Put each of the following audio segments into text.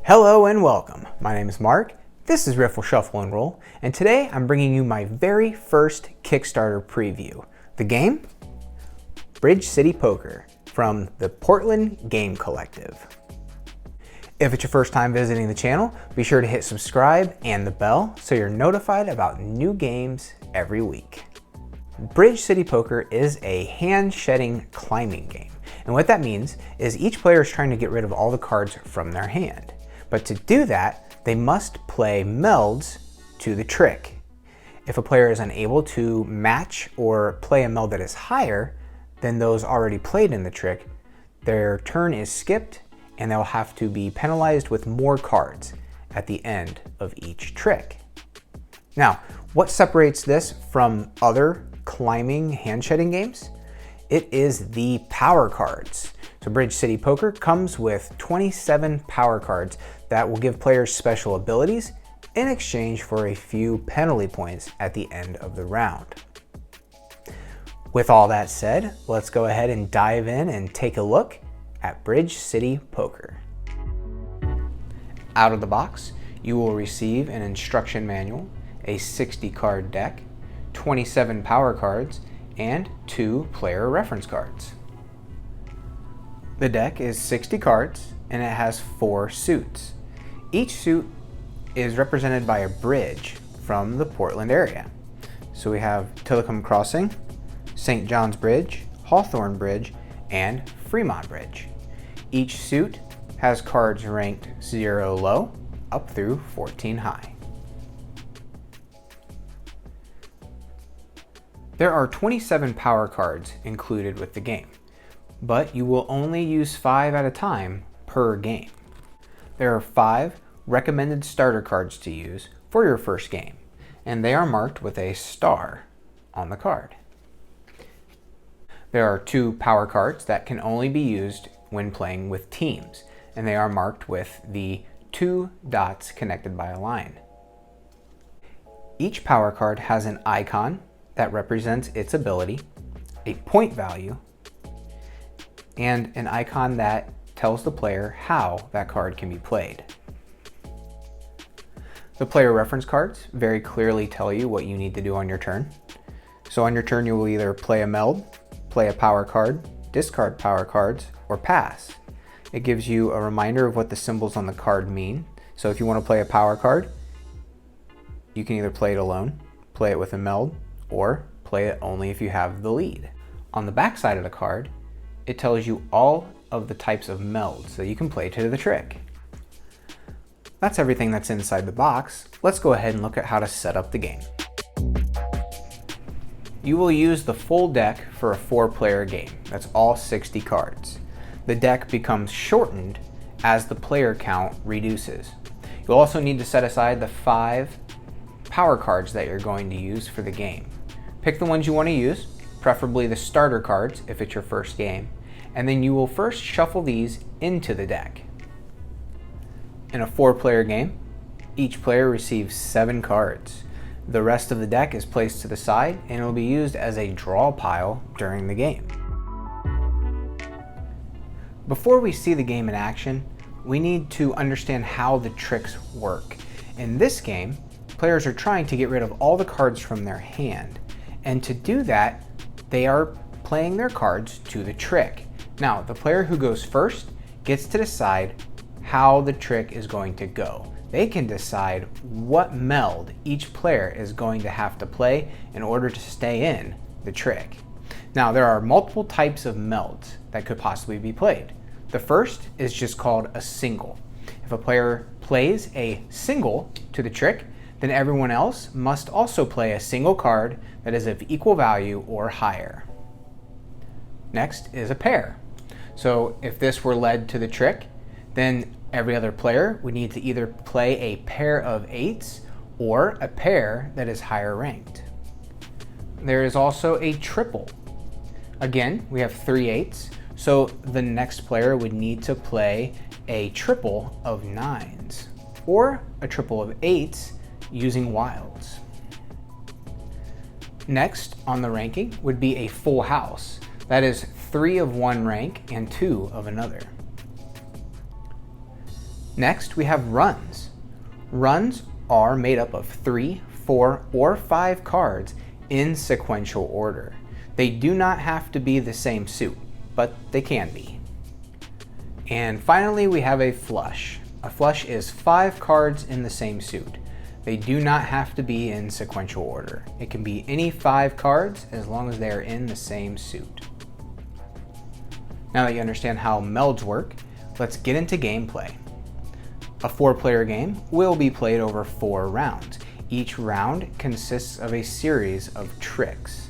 Hello and welcome. My name is Mark. This is Riffle Shuffle and Roll, and today I'm bringing you my very first Kickstarter preview. The game? Bridge City Poker from the Portland Game Collective. If it's your first time visiting the channel, be sure to hit subscribe and the bell so you're notified about new games every week. Bridge City Poker is a hand-shedding climbing game, and what that means is each player is trying to get rid of all the cards from their hand. But to do that, they must play melds to the trick. If a player is unable to match or play a meld that is higher than those already played in the trick, their turn is skipped and they'll have to be penalized with more cards at the end of each trick. Now, what separates this from other climbing hand-shedding games? It is the power cards. So Bridge City Poker comes with 27 power cards that will give players special abilities in exchange for a few penalty points at the end of the round. With all that said, let's go ahead and dive in and take a look at Bridge City Poker. Out of the box, you will receive an instruction manual, a 60 card deck, 27 power cards, and 2 player reference cards. The deck is 60 cards and it has 4 suits. Each suit is represented by a bridge from the Portland area. So we have Tillicum Crossing, St. John's Bridge, Hawthorne Bridge, and Fremont Bridge. Each suit has cards ranked 0 low up through 14 high. There are 27 power cards included with the game, but you will only use 5 at a time per game. There are 5 recommended starter cards to use for your first game, and they are marked with a star on the card. There are 2 power cards that can only be used when playing with teams, and they are marked with the 2 dots connected by a line. Each power card has an icon that represents its ability, a point value, and an icon that tells the player how that card can be played. The player reference cards very clearly tell you what you need to do on your turn. So on your turn, you will either play a meld, play a power card, discard power cards, or pass. It gives you a reminder of what the symbols on the card mean. So if you want to play a power card, you can either play it alone, play it with a meld, or play it only if you have the lead. On the back side of the card, it tells you all of the types of melds that you can play to the trick. That's everything that's inside the box. Let's go ahead and look at how to set up the game. You will use the full deck for a 4-player game. That's all 60 cards. The deck becomes shortened as the player count reduces. You'll also need to set aside the 5 power cards that you're going to use for the game. Pick the ones you want to use, preferably the starter cards if it's your first game, and then you will first shuffle these into the deck. In a 4-player game, each player receives 7 cards. The rest of the deck is placed to the side and it will be used as a draw pile during the game. Before we see the game in action, we need to understand how the tricks work. In this game, players are trying to get rid of all the cards from their hand. And to do that, they are playing their cards to the trick. Now, the player who goes first gets to decide how the trick is going to go. They can decide what meld each player is going to have to play in order to stay in the trick. Now, there are multiple types of melds that could possibly be played. The first is just called a single. If a player plays a single to the trick, then everyone else must also play a single card that is of equal value or higher. Next is a pair. So if this were led to the trick, then every other player would need to either play a pair of 8s or a pair that is higher ranked. There is also a triple. Again, we have 3 8s, so the next player would need to play a triple of 9s or a triple of 8s using wilds. Next on the ranking would be a full house. That is 3 of one rank and 2 of another. Next, we have runs. Runs are made up of 3, 4, or 5 cards in sequential order. They do not have to be the same suit, but they can be. And finally, we have a flush. A flush is 5 cards in the same suit. They do not have to be in sequential order. It can be any 5 cards as long as they are in the same suit. Now that you understand how melds work, let's get into gameplay. A 4-player game will be played over 4 rounds. Each round consists of a series of tricks.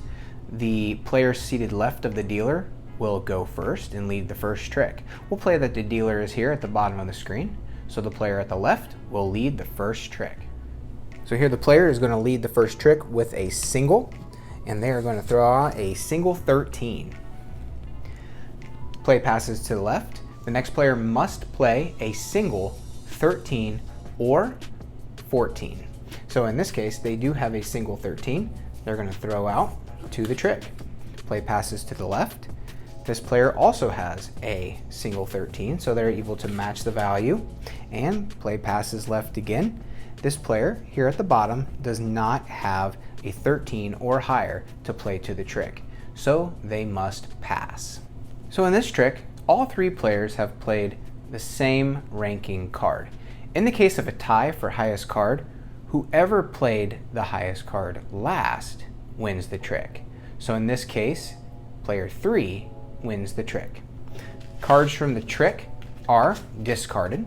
The player seated left of the dealer will go first and lead the first trick. We'll play that the dealer is here at the bottom of the screen, so the player at the left will lead the first trick. So here the player is going to lead the first trick with a single, and they are going to throw out a single 13. Play passes to the left. The next player must play a single 13 or 14. So in this case, they do have a single 13. They're going to throw out to the trick. Play passes to the left. This player also has a single 13, so they're able to match the value, and play passes left again. This player here at the bottom does not have a 13 or higher to play to the trick, so they must pass. So in this trick, all 3 players have played the same ranking card. In the case of a tie for highest card, whoever played the highest card last wins the trick. So in this case, player 3 wins the trick. Cards from the trick are discarded.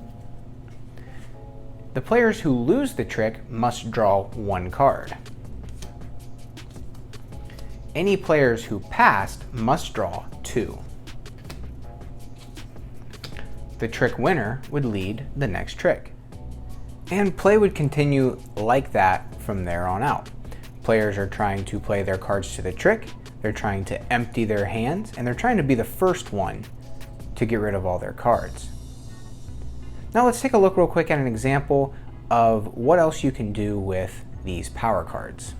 The players who lose the trick must draw 1 card. Any players who passed must draw 2. The trick winner would lead the next trick. And play would continue like that from there on out. Players are trying to play their cards to the trick, they're trying to empty their hands, and they're trying to be the first one to get rid of all their cards. Now let's take a look real quick at an example of what else you can do with these power cards.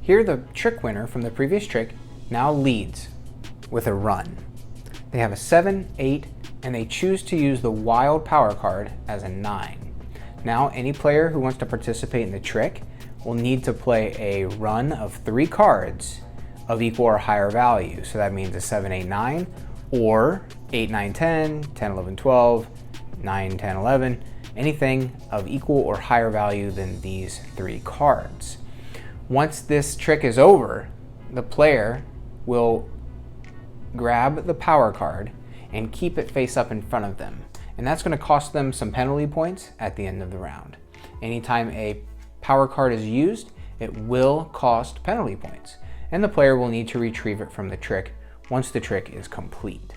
Here the trick winner from the previous trick now leads with a run. They have a 7, 8, and they choose to use the wild power card as a 9. Now any player who wants to participate in the trick will need to play a run of 3 cards of equal or higher value. So that means a 7, 8, 9, or 8, 9, 10, 10, 11, 12, 9, 10, 11, anything of equal or higher value than these 3 cards. Once this trick is over, the player will grab the power card and keep it face up in front of them. And that's going to cost them some penalty points at the end of the round. Anytime a power card is used, it will cost penalty points, and the player will need to retrieve it from the trick once the trick is complete.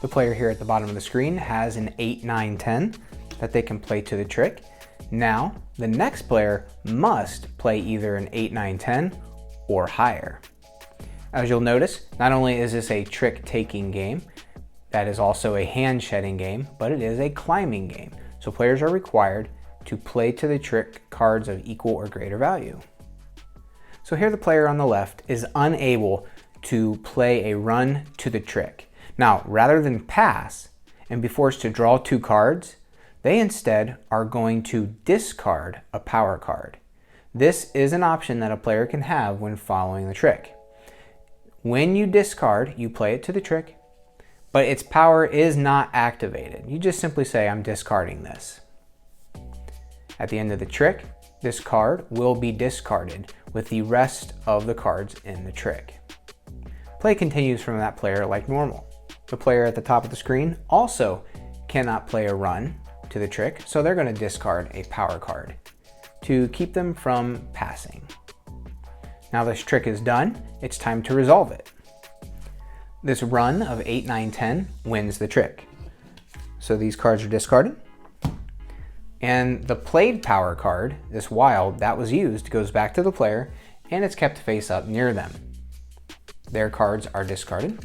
The player here at the bottom of the screen has an 8, 9, 10 that they can play to the trick. Now, the next player must play either an 8, 9, 10 or higher. As you'll notice, not only is this a trick-taking game, that is also a hand-shedding game, but it is a climbing game. So players are required to play to the trick cards of equal or greater value. So here the player on the left is unable to play a run to the trick. Now, rather than pass and be forced to draw 2 cards, they instead are going to discard a power card. This is an option that a player can have when following the trick. When you discard, you play it to the trick, but its power is not activated. You just simply say, I'm discarding this. At the end of the trick, this card will be discarded with the rest of the cards in the trick. Play continues from that player like normal. The player at the top of the screen also cannot play a run to the trick, so they're going to discard a power card to keep them from passing. Now this trick is done, it's time to resolve it. This run of 8, 9, 10 wins the trick. So these cards are discarded. And the played power card, this wild, that was used, goes back to the player and it's kept face up near them. Their cards are discarded.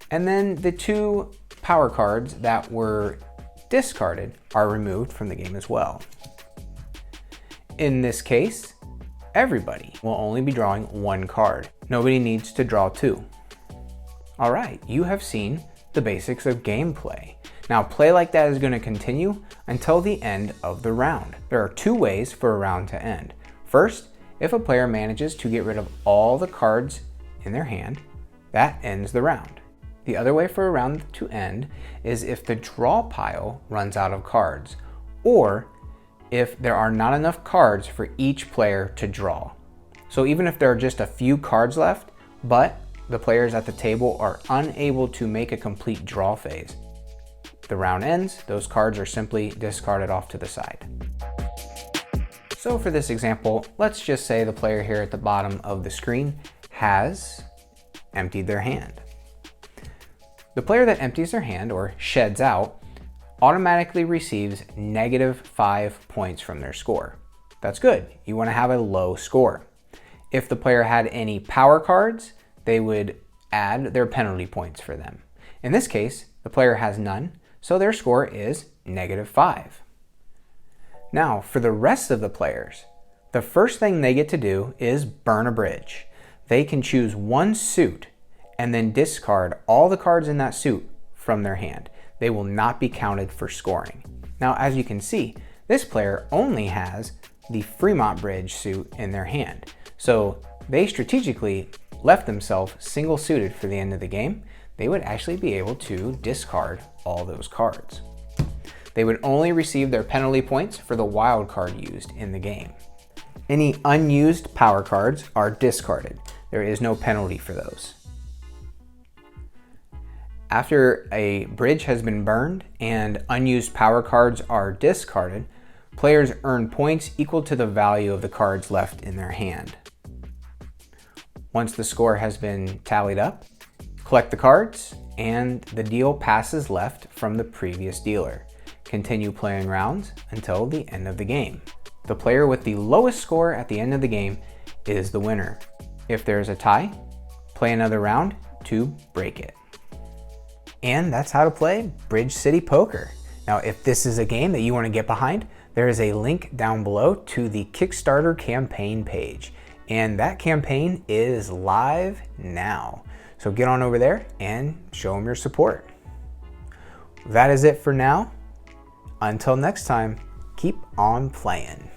And then the 2 power cards that were discarded are removed from the game as well. In this case, everybody will only be drawing 1 card. Nobody needs to draw 2. All right, you have seen the basics of gameplay. Now, play like that is going to continue until the end of the round. There are two ways for a round to end. First, if a player manages to get rid of all the cards in their hand, that ends the round. The other way for a round to end is if the draw pile runs out of cards, or if there are not enough cards for each player to draw. So even if there are just a few cards left, but the players at the table are unable to make a complete draw phase, the round ends, those cards are simply discarded off to the side. So for this example, let's just say the player here at the bottom of the screen has emptied their hand. The player that empties their hand or sheds out automatically receives -5 points from their score. That's good. You want to have a low score. If the player had any power cards, they would add their penalty points for them. In this case, the player has none, so their score is -5. Now, for the rest of the players, the first thing they get to do is burn a bridge. They can choose one suit and then discard all the cards in that suit from their hand. They will not be counted for scoring. Now, as you can see, this player only has the Fremont Bridge suit in their hand. So they strategically left themselves single suited for the end of the game. They would actually be able to discard all those cards. They would only receive their penalty points for the wild card used in the game. Any unused power cards are discarded. There is no penalty for those. After a bridge has been burned and unused power cards are discarded, players earn points equal to the value of the cards left in their hand. Once the score has been tallied up, collect the cards and the deal passes left from the previous dealer. Continue playing rounds until the end of the game. The player with the lowest score at the end of the game is the winner. If there is a tie, play another round to break it. And that's how to play Bridge City Poker. Now, if this is a game that you want to get behind, there is a link down below to the Kickstarter campaign page. And that campaign is live now. So get on over there and show them your support. That is it for now. Until next time, keep on playing.